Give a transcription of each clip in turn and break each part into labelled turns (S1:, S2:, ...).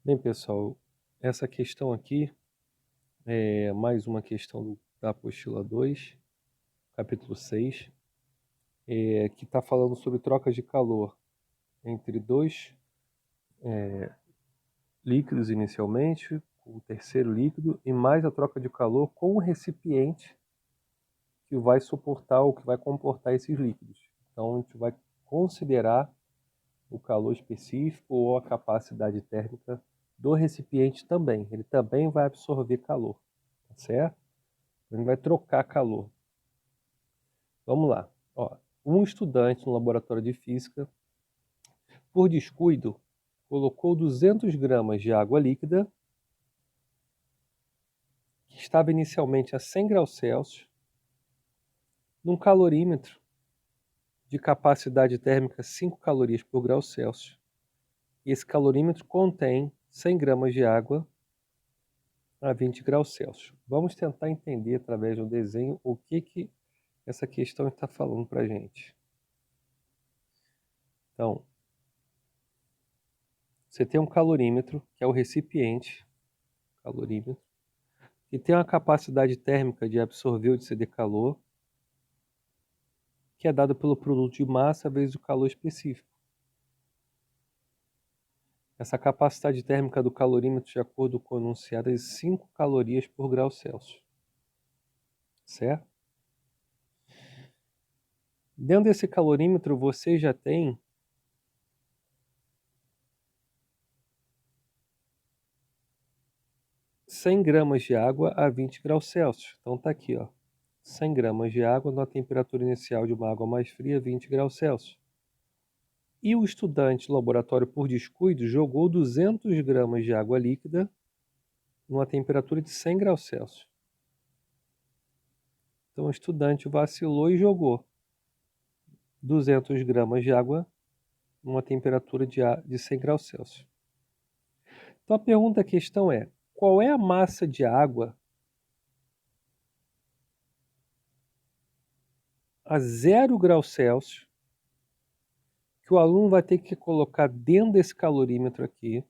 S1: Bem, pessoal, essa questão aqui é mais uma questão da apostila 2, capítulo 6, que está falando sobre trocas de calor entre dois líquidos inicialmente, o terceiro líquido, e mais a troca de calor com o recipiente que vai suportar ou que vai comportar esses líquidos. Então, a gente vai considerar o calor específico ou a capacidade térmica do recipiente também. Ele também vai absorver calor, tá certo? Ele vai trocar calor. Vamos lá. Ó, um estudante no laboratório de física, por descuido, colocou 200 gramas de água líquida, que estava inicialmente a 100 graus Celsius, num calorímetro de capacidade térmica 5 calorias por grau Celsius. E esse calorímetro contém 100 gramas de água a 20 graus Celsius. Vamos tentar entender através do desenho o que essa questão está falando para a gente. Então, você tem um calorímetro, que é o recipiente, calorímetro, que tem uma capacidade térmica de absorver ou de ceder calor, que é dado pelo produto de massa vezes o calor específico. Essa capacidade térmica do calorímetro, de acordo com o enunciado, é 5 calorias por grau Celsius. Certo? Dentro desse calorímetro, você já tem 100 gramas de água a 20 graus Celsius. Então tá aqui, ó. 100 gramas de água na temperatura inicial de uma água mais fria, 20 graus Celsius. E o estudante do laboratório, por descuido, jogou 200 gramas de água líquida numa temperatura de 100 graus Celsius. Então o estudante vacilou e jogou 200 gramas de água numa temperatura de 100 graus Celsius. Então a questão é, qual é a massa de água a 0 graus Celsius que o aluno vai ter que colocar dentro desse calorímetro aqui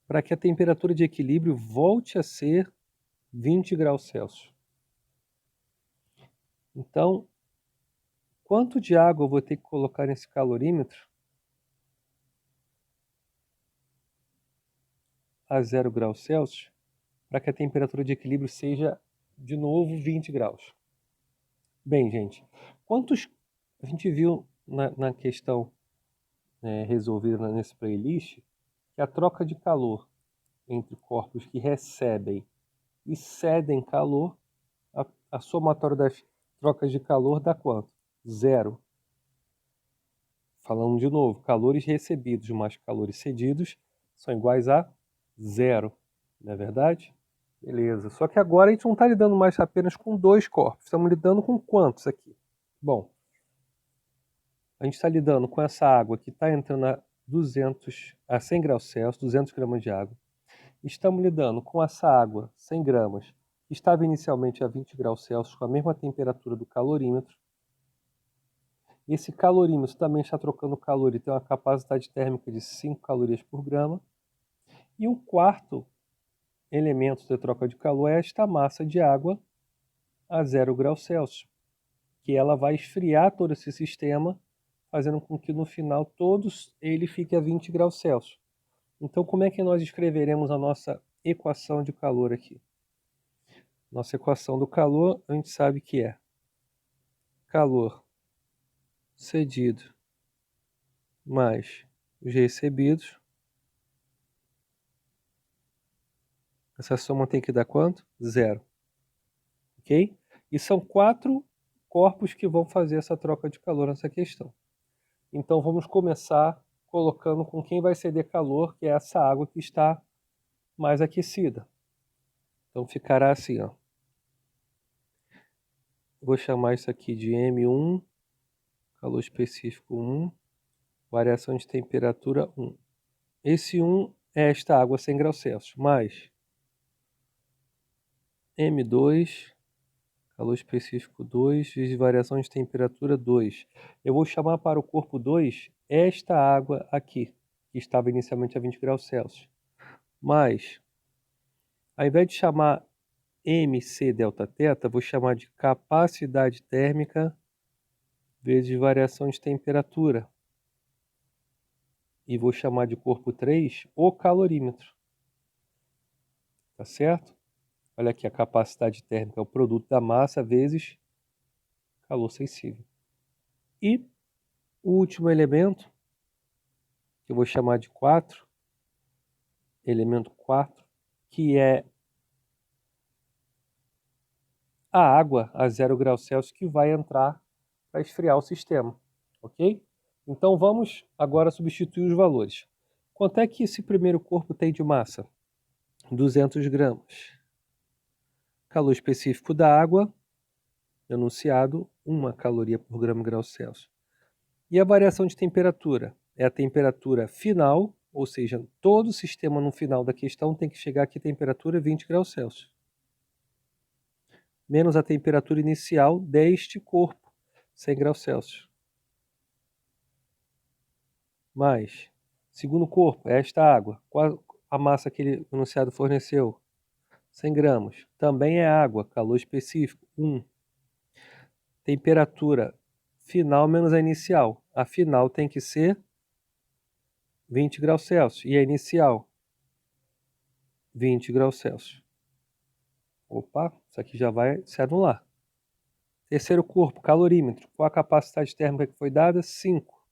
S1: para que a temperatura de equilíbrio volte a ser 20 graus Celsius. Então, quanto de água eu vou ter que colocar nesse calorímetro a 0 graus Celsius para que a temperatura de equilíbrio seja, de novo, 20 graus? Bem, gente, quantos a gente viu na questão resolvida nesse playlist que a troca de calor entre corpos que recebem e cedem calor, a somatória das trocas de calor dá quanto? 0. Falando de novo, calores recebidos mais calores cedidos são iguais a 0. Não é verdade? Beleza. Só que agora a gente não está lidando mais apenas com dois corpos. Estamos lidando com quantos aqui? Bom, a gente está lidando com essa água que está entrando a 100 graus Celsius, 200 gramas de água. Estamos lidando com essa água, 100 gramas, que estava inicialmente a 20 graus Celsius, com a mesma temperatura do calorímetro. Esse calorímetro também está trocando calor e tem uma capacidade térmica de 5 calorias por grama. E o quarto elemento de troca de calor é esta massa de água a 0 graus Celsius, que ela vai esfriar todo esse sistema, fazendo com que no final todos ele fique a 20 graus Celsius. Então, como é que nós escreveremos a nossa equação de calor aqui? Nossa equação do calor, a gente sabe que é calor cedido mais os recebidos. Essa soma tem que dar quanto? 0. Ok? E são 4 corpos que vão fazer essa troca de calor nessa questão. Então vamos começar colocando com quem vai ceder calor, que é essa água que está mais aquecida. Então ficará assim, ó. Vou chamar isso aqui de M1, calor específico 1, variação de temperatura 1. Esse 1 é esta água a 100 graus Celsius, mais M2, calor específico 2, vezes variação de temperatura 2. Eu vou chamar para o corpo 2 esta água aqui, que estava inicialmente a 20 graus Celsius. Mas, ao invés de chamar MC delta θ, vou chamar de capacidade térmica vezes variação de temperatura. E vou chamar de corpo 3 o calorímetro. Tá certo? Olha aqui, a capacidade térmica é o produto da massa vezes calor sensível. E o último elemento, que eu vou chamar de 4, elemento 4, que é a água a 0 graus Celsius que vai entrar para esfriar o sistema, ok? Então vamos agora substituir os valores. Quanto é que esse primeiro corpo tem de massa? 200 gramas. Calor específico da água, enunciado, 1 caloria por grau Celsius. E a variação de temperatura? É a temperatura final, ou seja, todo o sistema no final da questão tem que chegar aqui a temperatura 20 graus Celsius. Menos a temperatura inicial deste corpo, 100 graus Celsius. Mais, segundo corpo, é esta água. Qual a massa que o enunciado forneceu? 100 gramas. Também é água, calor específico, 1. Temperatura final menos a inicial. A final tem que ser 20 graus Celsius. E a inicial? 20 graus Celsius. Opa, isso aqui já vai se anular. Terceiro corpo, calorímetro. Qual a capacidade térmica que foi dada? 5.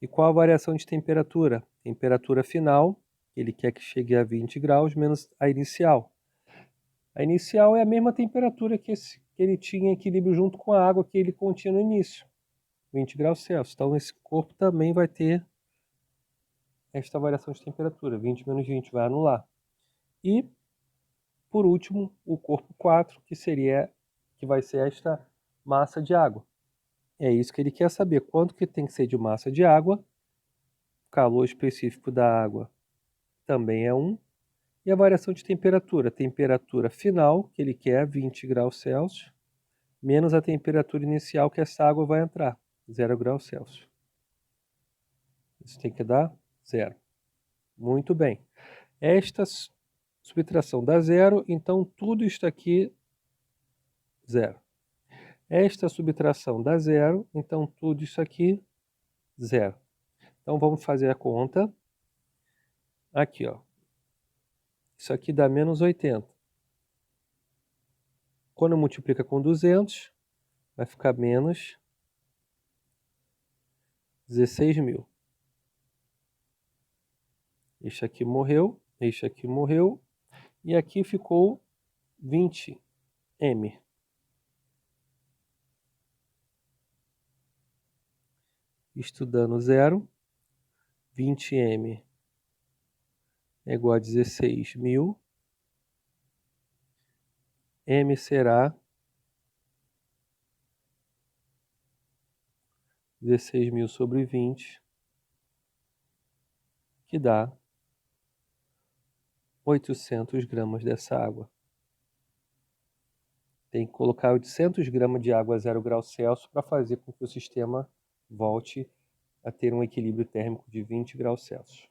S1: E qual a variação de temperatura? Temperatura final, ele quer que chegue a 20 graus, menos a inicial. A inicial é a mesma temperatura que ele tinha em equilíbrio junto com a água que ele continha no início, 20 graus Celsius. Então esse corpo também vai ter esta variação de temperatura, 20 menos 20, vai anular. E, por último, o corpo 4, que vai ser esta massa de água. É isso que ele quer saber, quanto que tem que ser de massa de água, calor específico da água também é 1, e a variação de temperatura, temperatura final, que ele quer 20 graus Celsius, menos a temperatura inicial que essa água vai entrar, 0 graus Celsius. Isso tem que dar 0. Muito bem. Esta subtração dá 0, então tudo isto aqui, 0. Esta subtração dá 0, então tudo isso aqui, 0. Então vamos fazer a conta. Aqui, ó. Isso aqui dá menos 80. Quando multiplica com 200, vai ficar menos 16.000. Este aqui morreu, este aqui morreu, e aqui ficou 20m. Isto dando 0, 20m é igual a 16.000. M será 16.000 sobre 20, que dá 800 gramas dessa água. Tem que colocar 800 gramas de água a 0 graus Celsius para fazer com que o sistema volte a ter um equilíbrio térmico de 20 graus Celsius.